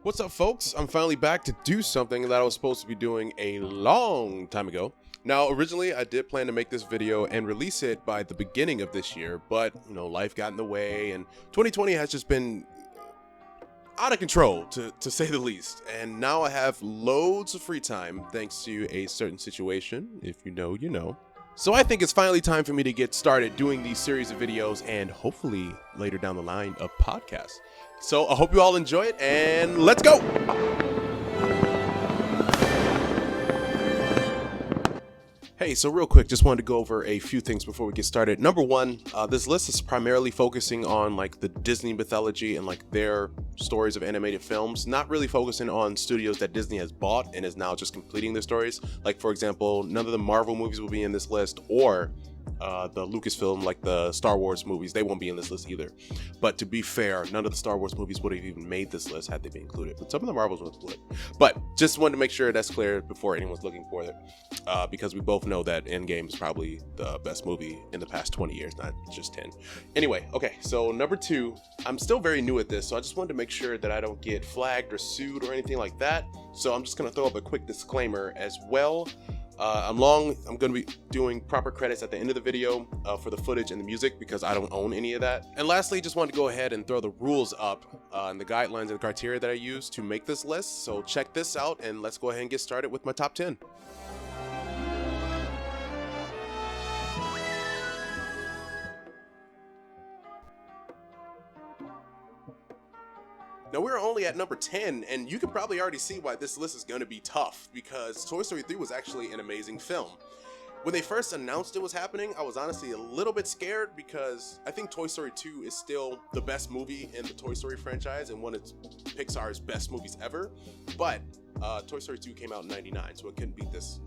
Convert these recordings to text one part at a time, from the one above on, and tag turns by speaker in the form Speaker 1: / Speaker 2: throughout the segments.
Speaker 1: What's up, folks? I'm finally back to do something that I was supposed to be doing a long time ago. Now, originally, I did plan to make this video and release it by the beginning of this year, but, life got in the way, and 2020 has just been out of control, to say the least. And now I have loads of free time, thanks to a certain situation. If you know, you know. So I think it's finally time for me to get started doing these series of videos and hopefully later down the line, a podcast. So I hope you all enjoy it, and let's go! Hey, so real quick, just wanted to go over a few things before we get started. Number one, this list is primarily focusing on the Disney mythology and their stories of animated films, not really focusing on studios that Disney has bought and is now just completing their stories. Like, for example, none of the Marvel movies will be in this list, or the Lucasfilm, the Star Wars movies, they won't be in this list either. But to be fair, none of the Star Wars movies would have even made this list had they been included. But some of the Marvels would. But just wanted to make sure that's clear before anyone's looking for it, because we both know that Endgame is probably the best movie in the past 20 years, not just 10. Anyway, okay, so number two, I'm still very new at this, so I just wanted to make sure that I don't get flagged or sued or anything like that. So I'm just going to throw up a quick disclaimer as well. I'm going to be doing proper credits at the end of the video for the footage and the music, because I don't own any of that. And lastly, just wanted to go ahead and throw the rules up and the guidelines and the criteria that I use to make this list. So check this out, and let's go ahead and get started with my top 10. Now, we're only at number 10, and you can probably already see why this list is going to be tough, because Toy Story 3 was actually an amazing film. When they first announced it was happening, I was honestly a little bit scared, because I think Toy Story 2 is still the best movie in the Toy Story franchise and one of Pixar's best movies ever. But Toy Story 2 came out in '99, so it couldn't beat this.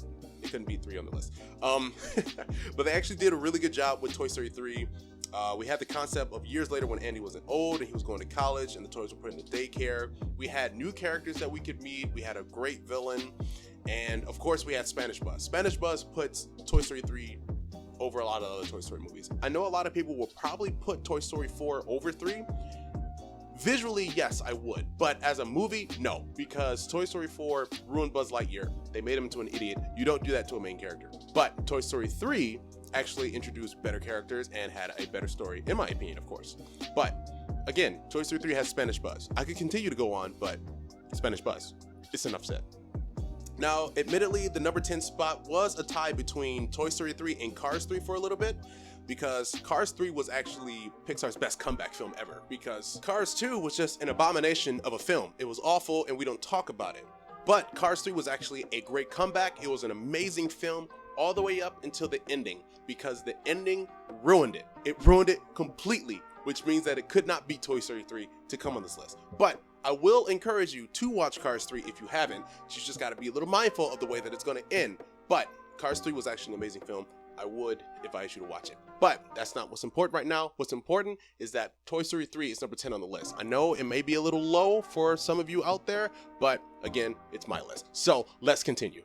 Speaker 1: It couldn't beat 3 on the list. But they actually did a really good job with Toy Story 3. We had the concept of years later when Andy wasn't old and he was going to college and the toys were put in the daycare. We had new characters that we could meet. We had a great villain. And of course we had Spanish Buzz. Spanish Buzz puts Toy Story 3 over a lot of other Toy Story movies. I know a lot of people will probably put Toy Story 4 over 3. Visually, yes, I would. But as a movie, no. Because Toy Story 4 ruined Buzz Lightyear. They made him into an idiot. You don't do that to a main character. But Toy Story 3 actually introduced better characters and had a better story, in my opinion, of course. But again, Toy Story 3 has Spanish Buzz. I could continue to go on, but Spanish Buzz. It's enough said. Now, admittedly, the number 10 spot was a tie between Toy Story 3 and Cars 3 for a little bit, because Cars 3 was actually Pixar's best comeback film ever, because Cars 2 was just an abomination of a film. It was awful and we don't talk about it. But Cars 3 was actually a great comeback. It was an amazing film all the way up until the ending, because the ending ruined it. It ruined it completely, which means that it could not beat Toy Story 3 to come on this list. But I will encourage you to watch Cars 3 if you haven't. You just got to be a little mindful of the way that it's going to end. But Cars 3 was actually an amazing film. I would advise you to watch it. But that's not what's important right now. What's important is that Toy Story 3 is number 10 on the list. I know it may be a little low for some of you out there, but again, it's my list. So let's continue.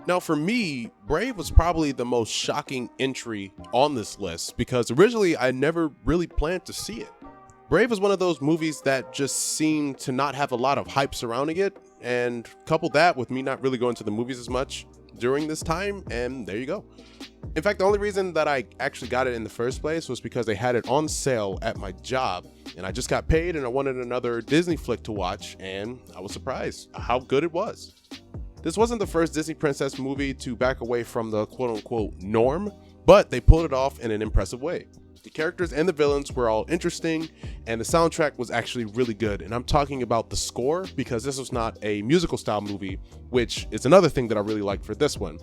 Speaker 1: Now, for me, Brave was probably the most shocking entry on this list, because originally I never really planned to see it. Brave was one of those movies that just seemed to not have a lot of hype surrounding it, and couple that with me not really going to the movies as much during this time, and there you go. In fact, the only reason that I actually got it in the first place was because they had it on sale at my job, and I just got paid and I wanted another Disney flick to watch, and I was surprised how good it was. This wasn't the first Disney princess movie to back away from the quote-unquote norm, but they pulled it off in an impressive way. The characters and the villains were all interesting, and the soundtrack was actually really good. And I'm talking about the score, because this was not a musical style movie, which is another thing that I really liked for this one.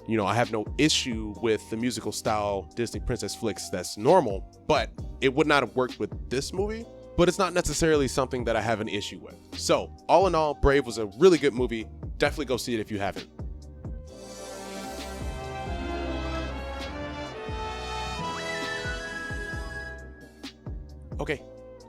Speaker 1: I have no issue with the musical style Disney princess flicks that's normal, but it would not have worked with this movie. But it's not necessarily something that I have an issue with. So all in all, Brave was a really good movie. Definitely go see it if you haven't.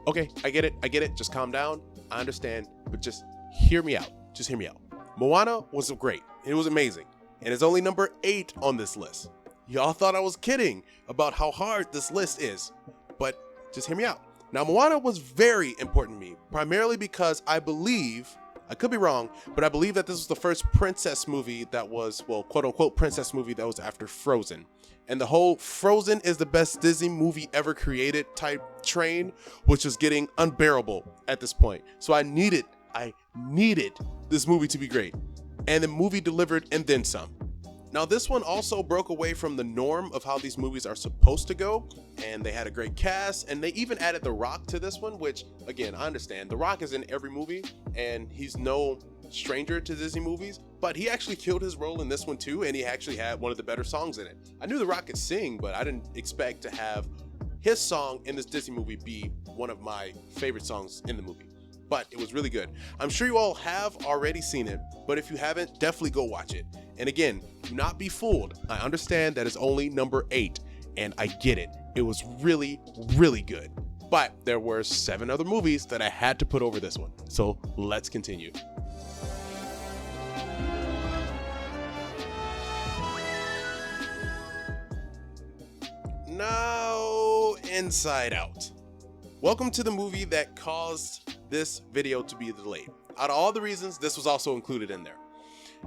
Speaker 1: Okay, I get it. Just calm down. I understand, but just hear me out. Just hear me out. Moana was great. It was amazing. And it's only number 8 on this list. y'all thought I was kidding about how hard this list is, but just hear me out. Now, Moana was very important to me, primarily because I believe, I could be wrong, but I believe that this was the first princess movie that was, well, quote unquote princess movie that was after Frozen. And the whole Frozen is the best Disney movie ever created type train, which was getting unbearable at this point. So I needed this movie to be great. And the movie delivered and then some. Now, this one also broke away from the norm of how these movies are supposed to go, and they had a great cast, and they even added The Rock to this one, which, again, I understand. The Rock is in every movie, and he's no stranger to Disney movies, but he actually killed his role in this one too, and he actually had one of the better songs in it. I knew The Rock could sing, but I didn't expect to have his song in this Disney movie be one of my favorite songs in the movie. But it was really good. I'm sure you all have already seen it, but if you haven't, definitely go watch it. And again, do not be fooled. I understand that it's only number 8, and I get it. It was really, really good. But there were 7 other movies that I had to put over this one. So let's continue. Now, Inside Out. Welcome to the movie that caused this video to be delayed. Out of all the reasons, this was also included in there.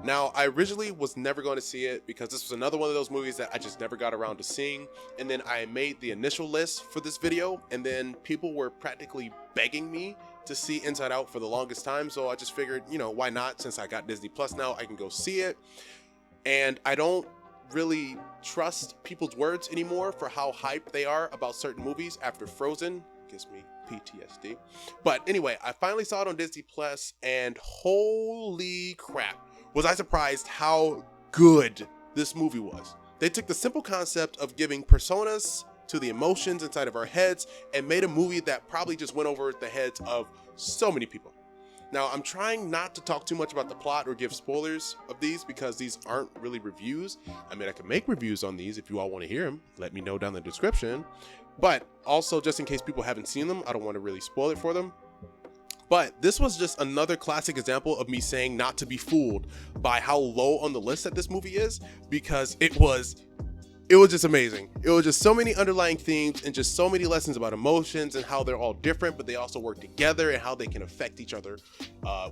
Speaker 1: Now, I originally was never going to see it because this was another one of those movies that I just never got around to seeing. And then I made the initial list for this video, and then people were practically begging me to see Inside Out for the longest time. So I just figured, you know, why not? Since I got Disney Plus now, I can go see it. And I don't really trust people's words anymore for how hyped they are about certain movies after Frozen. Gives me PTSD. But anyway, I finally saw it on Disney Plus, and holy crap, was I surprised how good this movie was. They took the simple concept of giving personas to the emotions inside of our heads and made a movie that probably just went over the heads of so many people. Now, I'm trying not to talk too much about the plot or give spoilers of these because these aren't really reviews. I mean, I can make reviews on these if you all want to hear them. Let me know down in the description. But also, just in case people haven't seen them, I don't want to really spoil it for them. But this was just another classic example of me saying not to be fooled by how low on the list that this movie is, because it was just amazing. It was just so many underlying themes and just so many lessons about emotions and how they're all different, but they also work together and how they can affect each other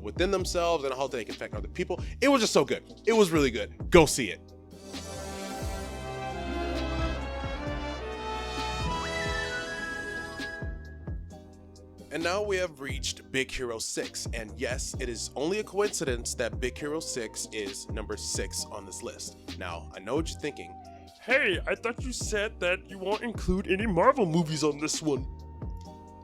Speaker 1: within themselves and how they can affect other people. It was just so good. It was really good. Go see it. And now we have reached Big Hero 6, and yes, it is only a coincidence that Big Hero 6 is number 6 on this list. Now, I know what you're thinking.
Speaker 2: Hey, I thought you said that you won't include any Marvel movies on this one.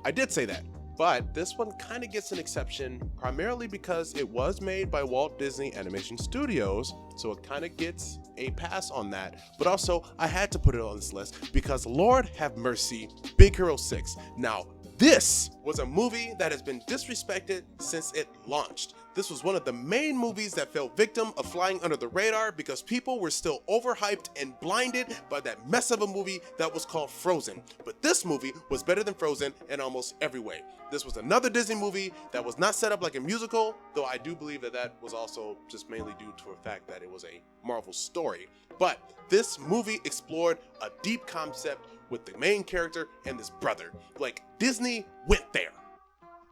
Speaker 1: I did say that, but this one kind of gets an exception, primarily because it was made by Walt Disney Animation Studios, so it kind of gets a pass on that. But also, I had to put it on this list because Lord have mercy, Big Hero 6. Now, this was a movie that has been disrespected since it launched. This was one of the main movies that fell victim of flying under the radar because people were still overhyped and blinded by that mess of a movie that was called Frozen. But this movie was better than Frozen in almost every way. This was another Disney movie that was not set up like a musical, though I do believe that that was also just mainly due to the fact that it was a Marvel story. But this movie explored a deep concept with the main character and this brother. Like, Disney went there.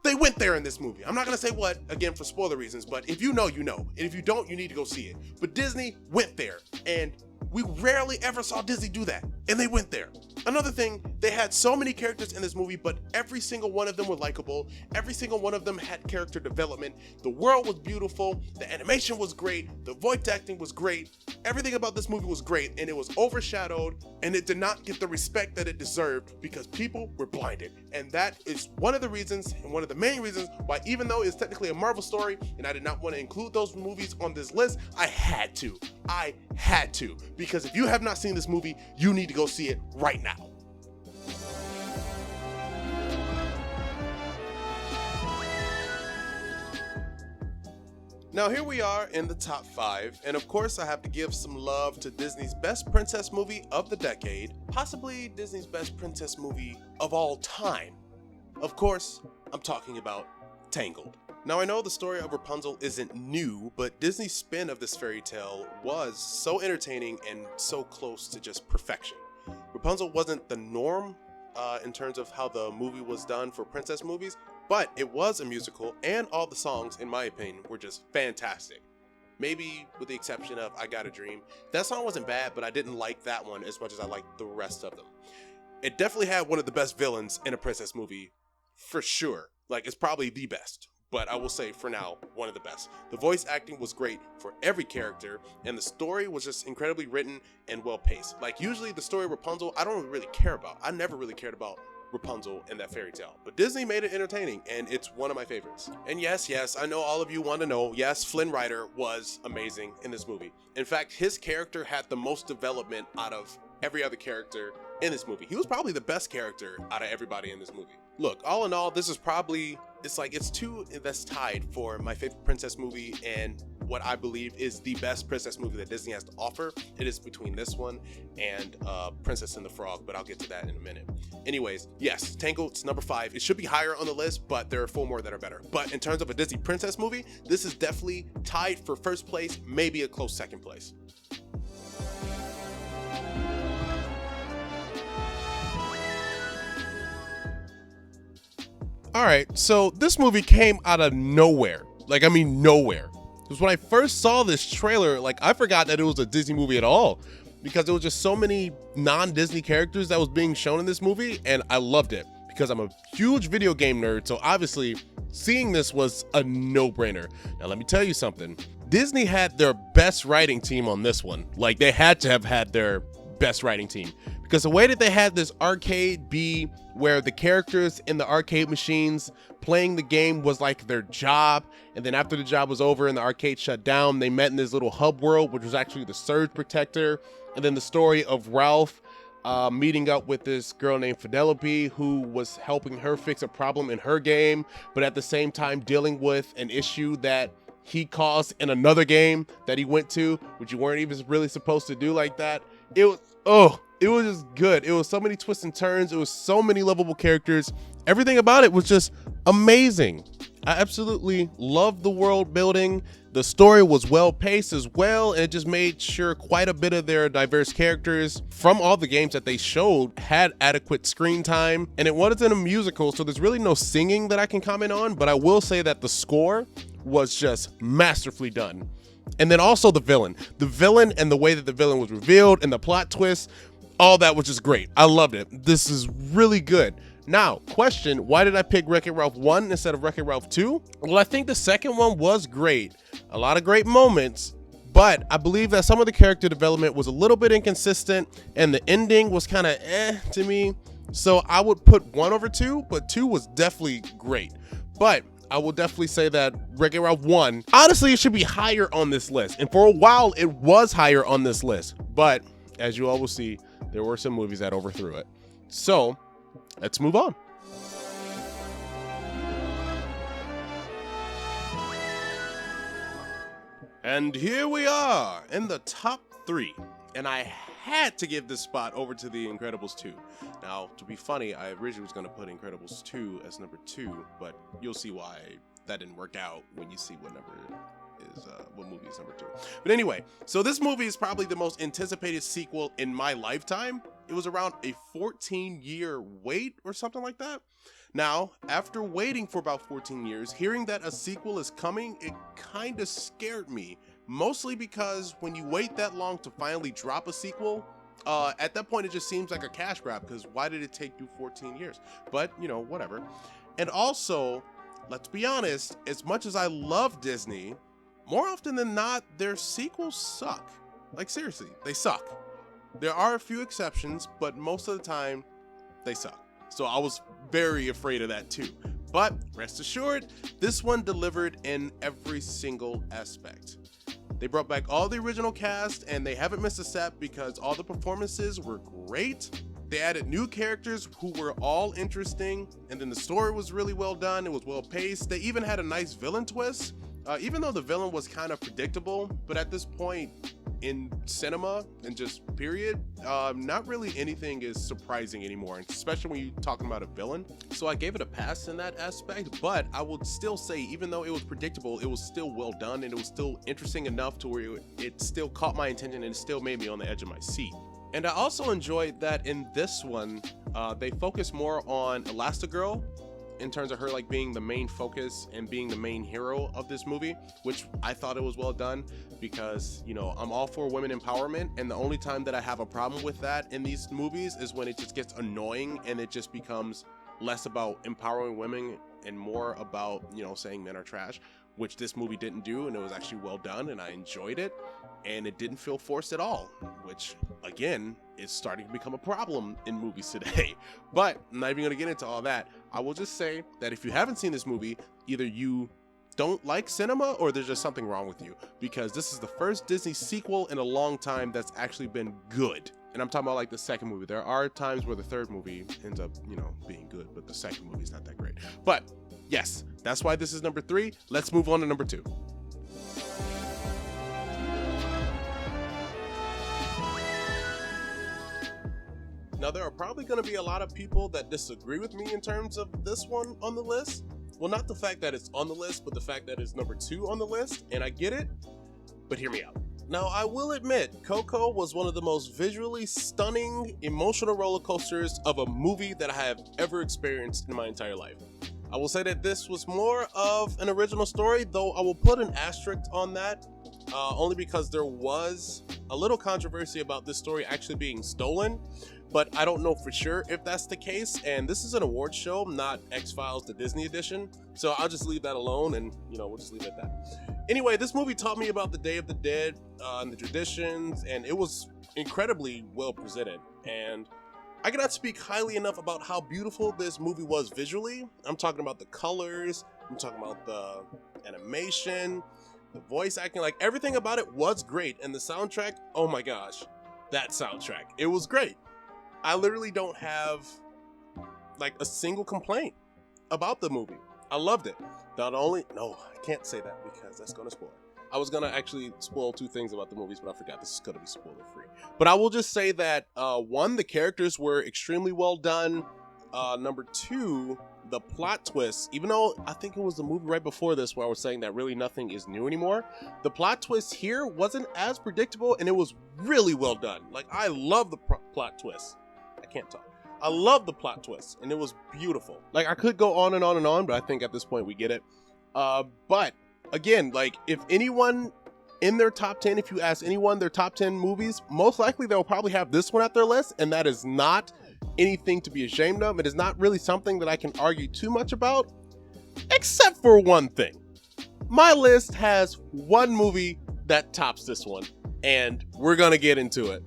Speaker 1: They went there in this movie. I'm not gonna say what, again, for spoiler reasons, but if you know, you know. And if you don't, you need to go see it. But Disney went there, and we rarely ever saw Disney do that, and they went there. Another thing, they had so many characters in this movie, but every single one of them were likable. Every single one of them had character development. The world was beautiful. The animation was great. The voice acting was great. Everything about this movie was great, and it was overshadowed, and it did not get the respect that it deserved because people were blinded. And that is one of the reasons, and one of the main reasons why, even though it's technically a Marvel story, and I did not want to include those movies on this list, I had to. I had to. Because if you have not seen this movie, you need to go see it right now. Now here we are in the top 5, and of course I have to give some love to Disney's best princess movie of the decade, possibly Disney's best princess movie of all time. Of course, I'm talking about Tangled. Now I know the story of Rapunzel isn't new, but Disney's spin of this fairy tale was so entertaining and so close to just perfection. Rapunzel wasn't the norm in terms of how the movie was done for princess movies, but it was a musical, and all the songs, in my opinion, were just fantastic. Maybe with the exception of I Got a Dream. That song wasn't bad, but I didn't like that one as much as I liked the rest of them. It definitely had one of the best villains in a princess movie, for sure. Like, it's probably the best, but I will say, for now, one of the best. The voice acting was great for every character, and the story was just incredibly written and well-paced. Like, usually the story of Rapunzel, I don't really care about. I never really cared about Rapunzel in that fairy tale, but Disney made it entertaining, and it's one of my favorites. And yes, I know all of you want to know, yes, Flynn Rider was amazing in this movie. In fact, his character had the most development out of every other character in this movie. He was probably the best character out of everybody in this movie. Look, all in all, this is probably, it's two that's tied for my favorite princess movie and what I believe is the best princess movie that Disney has to offer. It is between this one and Princess and the Frog, but I'll get to that in a minute. Anyways, yes, Tangled's number 5. It should be higher on the list, but there are 4 more that are better. But in terms of a Disney princess movie, this is definitely tied for first place, maybe a close second place. Alright, so this movie came out of nowhere. Like, I mean nowhere. Because when I first saw this trailer, like, I forgot that it was a Disney movie at all. Because there was just so many non-Disney characters that was being shown in this movie, and I loved it. Because I'm a huge video game nerd, so obviously seeing this was a no-brainer. Now let me tell you something. Disney had their best writing team on this one. Like, they had to have had their best writing team. Because the way that they had this arcade be where the characters in the arcade machines playing the game was like their job, and then after the job was over and the arcade shut down, they met in this little hub world, which was actually the Surge Protector, and then the story of Ralph meeting up with this girl named Penelope who was helping her fix a problem in her game, but at the same time dealing with an issue that he caused in another game that he went to, which you weren't even really supposed to do like that. It was just good. It was so many twists and turns. It was so many lovable characters. Everything about it was just amazing. I absolutely loved the world building. The story was well paced as well, and it just made sure quite a bit of their diverse characters from all the games that they showed had adequate screen time. And it wasn't a musical, so there's really no singing that I can comment on, but I will say that the score was just masterfully done. And then also the villain and the way that the villain was revealed and the plot twist, all that was just great. I loved it. This is really good. Now, question, why did I pick Wreck-It Ralph 1 instead of Wreck-It Ralph 2? Well, I think the second one was great. A lot of great moments, but I believe that some of the character development was a little bit inconsistent and the ending was kind of to me. So I would put 1 over 2, but 2 was definitely great. But I will definitely say that Wreck-It Ralph 1, honestly, it should be higher on this list. And for a while, it was higher on this list. But as you all will see, there were some movies that overthrew it. So let's move on. And here we are in the top 3. And I had to give this spot over to The Incredibles 2. Now, to be funny, I originally was going to put Incredibles 2 as number 2, but you'll see why that didn't work out when you see what movie is number 2. But anyway, so this movie is probably the most anticipated sequel in my lifetime. It was around a 14-year wait or something like that. Now, after waiting for about 14 years, hearing that a sequel is coming, it kind of scared me. Mostly because when you wait that long to finally drop a sequel, at that point it just seems like a cash grab, because why did it take you 14 years? But, you know, whatever. And also, let's be honest, as much as I love Disney, more often than not, their sequels suck. Like, seriously, they suck. There are a few exceptions, but most of the time, they suck. So I was very afraid of that too. But rest assured, this one delivered in every single aspect. They brought back all the original cast, and they haven't missed a step because all the performances were great. They added new characters who were all interesting, and then the story was really well done. It was well paced. They even had a nice villain twist, even though the villain was kind of predictable. But at this point, in cinema and just period, not really anything is surprising anymore, especially when you're talking about a villain. So I gave it a pass in that aspect, but I would still say, even though it was predictable, it was still well done, and it was still interesting enough to where it still caught my attention and it still made me on the edge of my seat. And I also enjoyed that in this one, they focus more on Elastigirl in terms of her like being the main focus and being the main hero of this movie, which I thought it was well done, because, you know, I'm all for women empowerment, and the only time that I have a problem with that in these movies is when it just gets annoying and it just becomes less about empowering women and more about, you know, saying men are trash, which this movie didn't do, and it was actually well done and I enjoyed it, and it didn't feel forced at all, which again is starting to become a problem in movies today. But I'm not even gonna get into all that. I will just say that if you haven't seen this movie, either you don't like cinema or there's just something wrong with you, because this is the first Disney sequel in a long time that's actually been good. And I'm talking about like the second movie. There are times where the third movie ends up, you know, being good, but the second movie is not that great. But yes, that's why this is number 3. Let's move on to number 2. Now, there are probably going to be a lot of people that disagree with me in terms of this one on the list. Well, not the fact that it's on the list, but the fact that it's number 2 on the list, and I get it, but hear me out. Now, I will admit, Coco was one of the most visually stunning, emotional roller coasters of a movie that I have ever experienced in my entire life. I will say that this was more of an original story, though I will put an asterisk on that, only because there was a little controversy about this story actually being stolen, but I don't know for sure if that's the case, and this is an award show, not X-Files the Disney edition, so I'll just leave that alone, and, you know, we'll just leave it at that. Anyway, this movie taught me about the Day of the Dead and the traditions, and it was incredibly well presented, and I cannot speak highly enough about how beautiful this movie was visually. I'm talking about the colors, I'm talking about the animation, the voice acting, like everything about it was great, and the soundtrack, oh my gosh, that soundtrack, it was great. I literally don't have like a single complaint about the movie. I loved it. No, I can't say that because that's gonna spoil. I was gonna actually spoil 2 things about the movies, but I forgot this is gonna be spoiler free. But I will just say that 1, the characters were extremely well done. Number 2, the plot twist, even though I think it was the movie right before this where I was saying that really nothing is new anymore, the plot twist here wasn't as predictable, and it was really well done. Like, I love the plot twist. I can't talk. I love the plot twist, and it was beautiful. Like, I could go on and on and on, but I think at this point we get it. But again, like, if anyone in their top 10, if you ask anyone their top 10 movies, most likely they'll probably have this one at their list, and that is not anything to be ashamed of. It is not really something that I can argue too much about, except for one thing. My list has one movie that tops this one, and we're gonna get into it.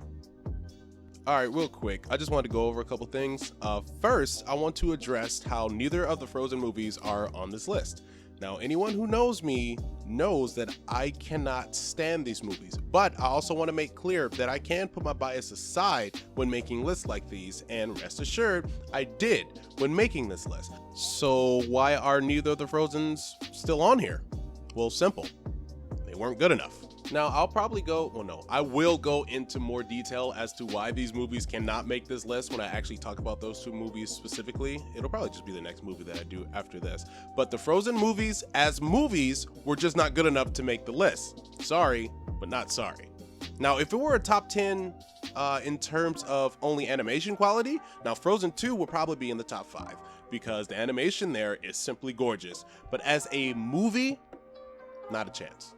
Speaker 1: All right, real quick, I just wanted to go over a couple things. First, I want to address how neither of the Frozen movies are on this list. Now, anyone who knows me knows that I cannot stand these movies, but I also want to make clear that I can put my bias aside when making lists like these, and rest assured, I did when making this list. So why are neither of the Frozens still on here? Well, simple. They weren't good enough. Now, I will go into more detail as to why these movies cannot make this list when I actually talk about those 2 movies specifically. It'll probably just be the next movie that I do after this. But the Frozen movies as movies were just not good enough to make the list. Sorry, but not sorry. Now, if it were a top 10 in terms of only animation quality, now Frozen 2 would probably be in the top 5 because the animation there is simply gorgeous. But as a movie, not a chance.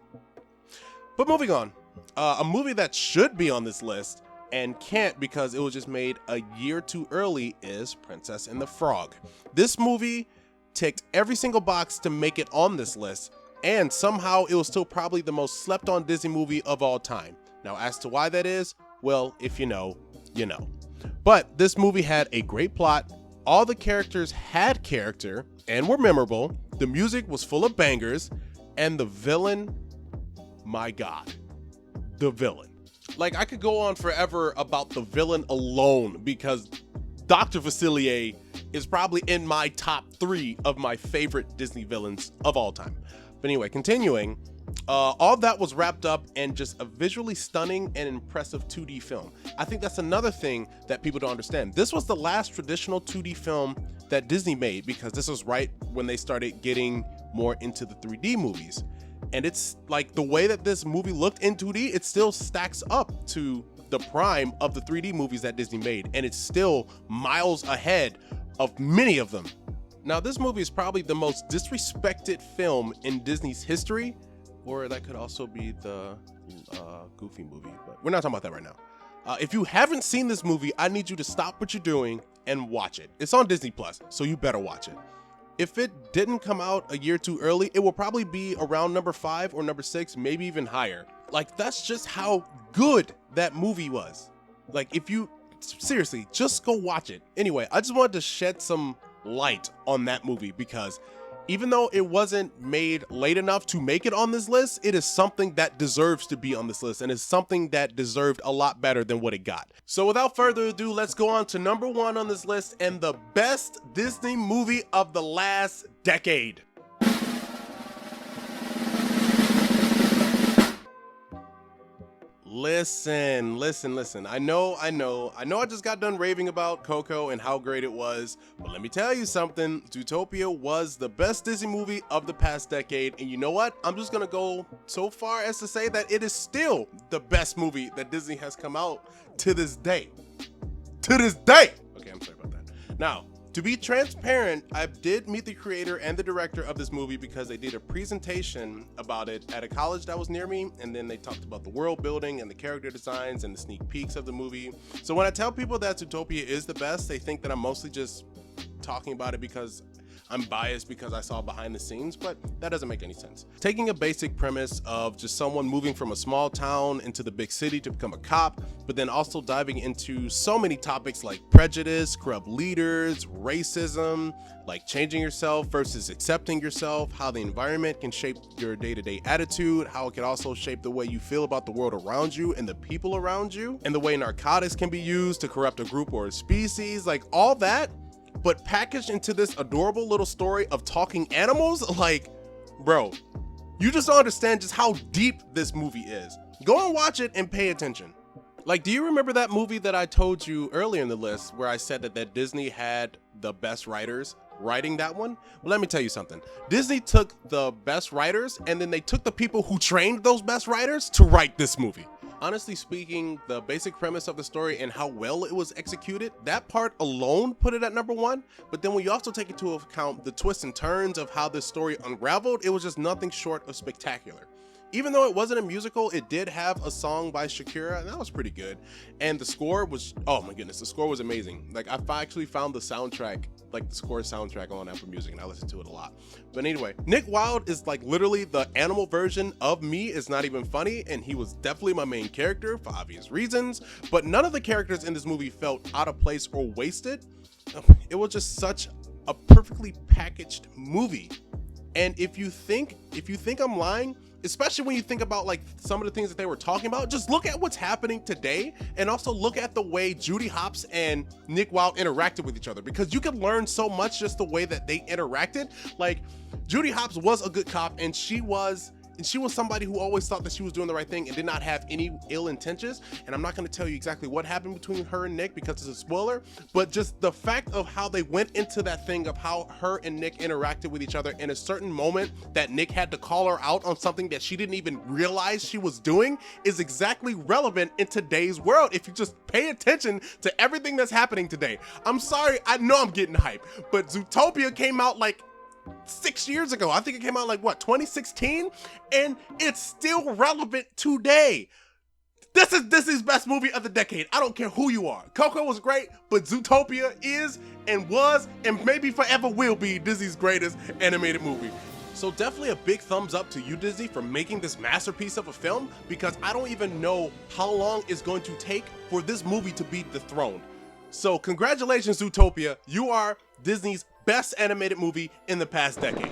Speaker 1: But moving on, a movie that should be on this list and can't because it was just made a year too early is Princess and the Frog. This movie ticked every single box to make it on this list, and somehow it was still probably the most slept on Disney movie of all time. Now, as to why that is, well, if you know, you know. But this movie had a great plot, all the characters had character and were memorable, the music was full of bangers, and the villain, my God, the villain. Like, I could go on forever about the villain alone because Dr. Facilier is probably in my top 3 of my favorite Disney villains of all time. But anyway, continuing, All that was wrapped up in just a visually stunning and impressive 2D film. I think that's another thing that people don't understand. This was the last traditional 2D film that Disney made, because this was right when they started getting more into the 3D movies. And it's like the way that this movie looked in 2D, it still stacks up to the prime of the 3D movies that Disney made, and it's still miles ahead of many of them. Now, this movie is probably the most disrespected film in Disney's history, or that could also be the Goofy movie, but we're not talking about that right now. If you haven't seen this movie, I need you to stop what you're doing and watch it. It's on Disney Plus, so you better watch it. If it didn't come out a year too early, it will probably be around number 5 or number 6, maybe even higher. Like, that's just how good that movie was. Like, if you, seriously, just go watch it. Anyway, I just wanted to shed some light on that movie, because even though it wasn't made late enough to make it on this list, it is something that deserves to be on this list, and is something that deserved a lot better than what it got. So without further ado, let's go on to number 1 on this list, and the best Disney movie of the last decade. Listen. I know I just got done raving about Coco and how great it was, but let me tell you something. Zootopia was the best Disney movie of the past decade, and you know what? I'm just gonna go so far as to say that it is still the best movie that Disney has come out to this day. Okay, I'm sorry about that. Now, to be transparent, I did meet the creator and the director of this movie, because they did a presentation about it at a college that was near me, and then they talked about the world building and the character designs and the sneak peeks of the movie. So when I tell people that Zootopia is the best, they think that I'm mostly just talking about it because I'm biased because I saw behind the scenes, but that doesn't make any sense. Taking a basic premise of just someone moving from a small town into the big city to become a cop, but then also diving into so many topics like prejudice, corrupt leaders, racism, like changing yourself versus accepting yourself, how the environment can shape your day-to-day attitude, how it can also shape the way you feel about the world around you and the people around you, and the way narcotics can be used to corrupt a group or a species, like all that, but packaged into this adorable little story of talking animals. Like, bro, you just don't understand just how deep this movie is. Go and watch it and pay attention. Like, do you remember that movie that I told you earlier in the list where I said that Disney had the best writers writing that one? Well, let me tell you something. Disney took the best writers, and then they took the people who trained those best writers to write this movie. Honestly speaking, the basic premise of the story and how well it was executed, that part alone put it at number 1. But then when you also take into account the twists and turns of how this story unraveled, it was just nothing short of spectacular. Even though it wasn't a musical, it did have a song by Shakira, and that was pretty good. And the score was, oh my goodness, the score was amazing. Like, I actually found the soundtrack, like the score soundtrack on Apple Music, and I listened to it a lot. But anyway, Nick Wilde is like literally the animal version of me. It's not even funny, and he was definitely my main character for obvious reasons, but none of the characters in this movie felt out of place or wasted. It was just such a perfectly packaged movie. And if you think I'm lying, especially when you think about like some of the things that they were talking about, just look at what's happening today, and also look at the way Judy Hopps and Nick Wilde interacted with each other, because you could learn so much just the way that they interacted. Like, Judy Hopps was a good cop, and she was somebody who always thought that she was doing the right thing and did not have any ill intentions. And I'm not going to tell you exactly what happened between her and Nick because it's a spoiler, but just the fact of how they went into that thing of how her and Nick interacted with each other in a certain moment that Nick had to call her out on something that she didn't even realize she was doing is exactly relevant in today's world if you just pay attention to everything that's happening today. I'm sorry, I know I'm getting hype, but Zootopia came out like 6 years ago. I think it came out like, what, 2016? And it's still relevant today. This is Disney's best movie of the decade. I don't care who you are. Coco was great, but Zootopia is and was and maybe forever will be Disney's greatest animated movie. So definitely a big thumbs up to you, Disney, for making this masterpiece of a film, because I don't even know how long it's going to take for this movie to be dethroned. So congratulations, Zootopia. You are Disney's best animated movie in the past decade.